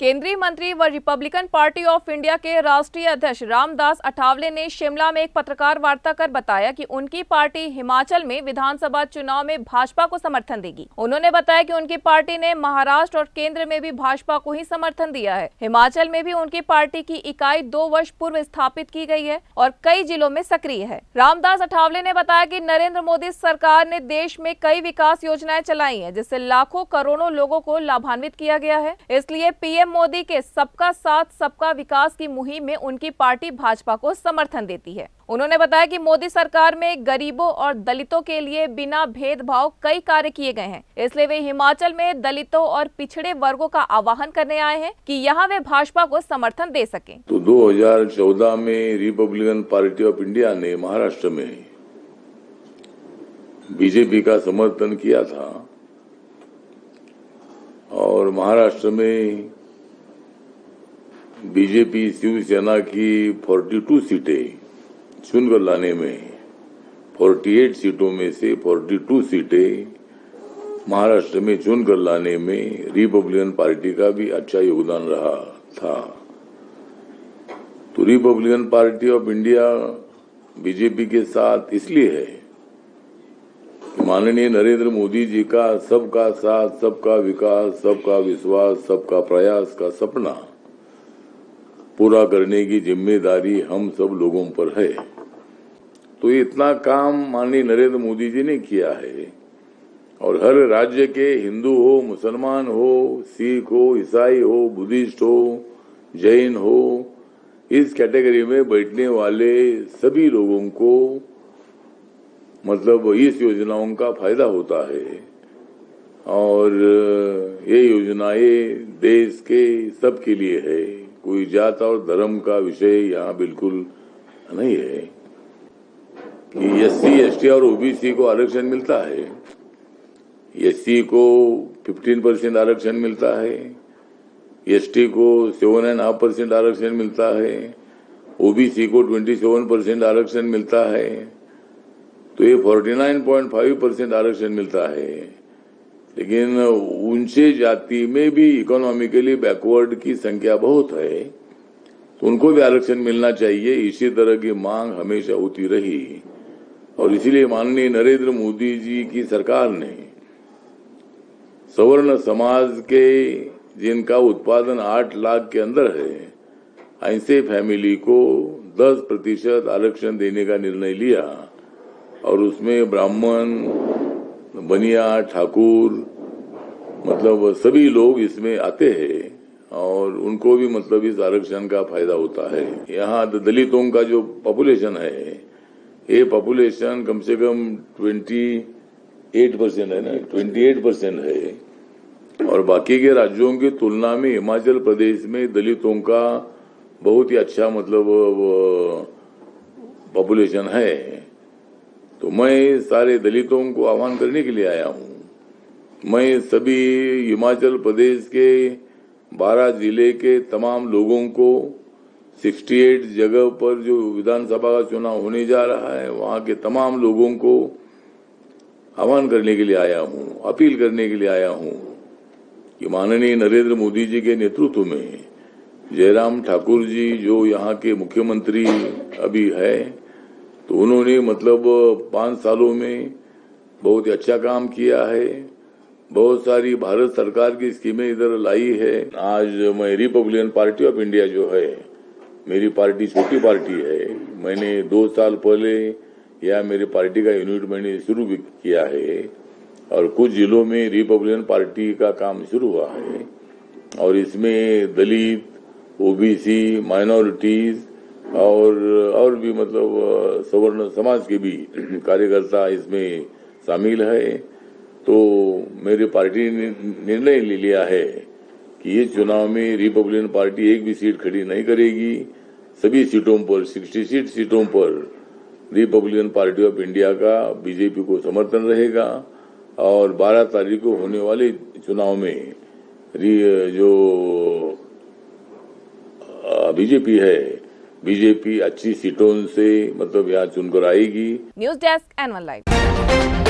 केंद्रीय मंत्री व रिपब्लिकन पार्टी ऑफ इंडिया के राष्ट्रीय अध्यक्ष रामदास अठावले ने शिमला में एक पत्रकार वार्ता कर बताया कि उनकी पार्टी हिमाचल में विधानसभा चुनाव में भाजपा को समर्थन देगी। उन्होंने बताया कि उनकी पार्टी ने महाराष्ट्र और केंद्र में भी भाजपा को ही समर्थन दिया है। हिमाचल में भी उनकी पार्टी की इकाई 2 वर्ष पूर्व स्थापित की गई है और कई जिलों में सक्रिय है। रामदास अठावले ने बताया कि नरेंद्र मोदी सरकार ने देश में कई विकास योजनाएं चलाई है, जिससे लाखों करोड़ों लोगों को लाभान्वित किया गया है। इसलिए पीएम मोदी के सबका साथ सबका विकास की मुहिम में उनकी पार्टी भाजपा को समर्थन देती है। उन्होंने बताया कि मोदी सरकार में गरीबों और दलितों के लिए बिना भेदभाव कई कार्य किए गए हैं, इसलिए वे हिमाचल में दलितों और पिछड़े वर्गों का आह्वान करने आए हैं कि यहां वे भाजपा को समर्थन दे सकें। तो 2014 में रिपब्लिकन पार्टी ऑफ इंडिया ने महाराष्ट्र में बीजेपी का समर्थन किया था और महाराष्ट्र में बीजेपी शिवसेना की 42 सीटें चुनकर लाने में 48 सीटों में से 42 सीटें महाराष्ट्र में चुनकर लाने में रिपब्लिकन पार्टी का भी अच्छा योगदान रहा था। तो Republican party of India BJP के साथ इसलिए है कि माननीय नरेंद्र मोदी जी का सबका साथ सबका विकास सबका विश्वास सबका प्रयास का सपना पूरा करने की जिम्मेदारी हम सब लोगों पर है। तो इतना काम माननीय नरेंद्र मोदी जी ने किया है और हर राज्य के हिंदू हो, मुसलमान हो, सिख हो, ईसाई हो, बुद्धिस्ट हो, जैन हो, इस कैटेगरी में बैठने वाले सभी लोगों को मतलब इस योजनाओं का फायदा होता है और ये योजनाएं देश के सबके लिए है। कोई जात और धर्म का विषय यहाँ बिल्कुल नहीं है कि एससी, एसटी और ओबीसी को आरक्षण मिलता है। एससी को 15% आरक्षण मिलता है, एसटी को 7.5% आरक्षण मिलता है, ओबीसी को 27% आरक्षण मिलता है, तो ये 49.5% आरक्षण मिलता है। लेकिन ऊंचे जाति में भी इकोनॉमिकली बैकवर्ड की संख्या बहुत है, तो उनको भी आरक्षण मिलना चाहिए। इसी तरह की मांग हमेशा होती रही और इसीलिए माननीय नरेंद्र मोदी जी की सरकार ने सवर्ण समाज के जिनका उत्पादन 8 लाख के अंदर है, ऐसे फैमिली को 10% आरक्षण देने का निर्णय लिया और उसमें ब्राह्मण, बनिया, ठाकुर मतलब सभी लोग इसमें आते हैं और उनको भी मतलब इस आरक्षण का फायदा होता है। यहाँ दलितों का जो पॉपुलेशन है, ये पॉपुलेशन कम से कम 28% है ना, 28% है और बाकी के राज्यों की तुलना में हिमाचल प्रदेश में दलितों का बहुत ही अच्छा मतलब पॉपुलेशन है। तो मैं सारे दलितों को आह्वान करने के लिए आया हूँ। मैं सभी हिमाचल प्रदेश के 12 जिले के तमाम लोगों को 68 जगह पर जो विधानसभा का चुनाव होने जा रहा है, वहाँ के तमाम लोगों को आह्वान करने के लिए आया हूँ, अपील करने के लिए आया हूँ कि माननीय नरेंद्र मोदी जी के नेतृत्व में जयराम ठाकुर जी जो यहाँ के मुख्यमंत्री अभी है, तो उन्होंने मतलब 5 सालों में बहुत ही अच्छा काम किया है। बहुत सारी भारत सरकार की स्कीमें इधर लाई है। आज मैं रिपब्लिकन पार्टी ऑफ इंडिया जो है, मेरी पार्टी छोटी पार्टी है। मैंने 2 साल पहले यह मेरी पार्टी का यूनिट मैंने शुरू भी किया है और कुछ जिलों में रिपब्लिकन पार्टी का काम शुरू हुआ है और इसमें दलित, ओबीसी, माइनॉरिटीज और भी मतलब सवर्ण समाज के भी कार्यकर्ता इसमें शामिल है। तो मेरी पार्टी ने निर्णय ले लिया है कि ये चुनाव में रिपब्लिकन पार्टी एक भी सीट खड़ी नहीं करेगी। सभी सीटों पर 66 सीटों पर रिपब्लिकन पार्टी ऑफ इंडिया का बीजेपी को समर्थन रहेगा और 12 तारीख को होने वाले चुनाव में जो बीजेपी है, बीजेपी अच्छी सीटों से मतलब यहाँ चुनकर आएगी। News desk N1 live.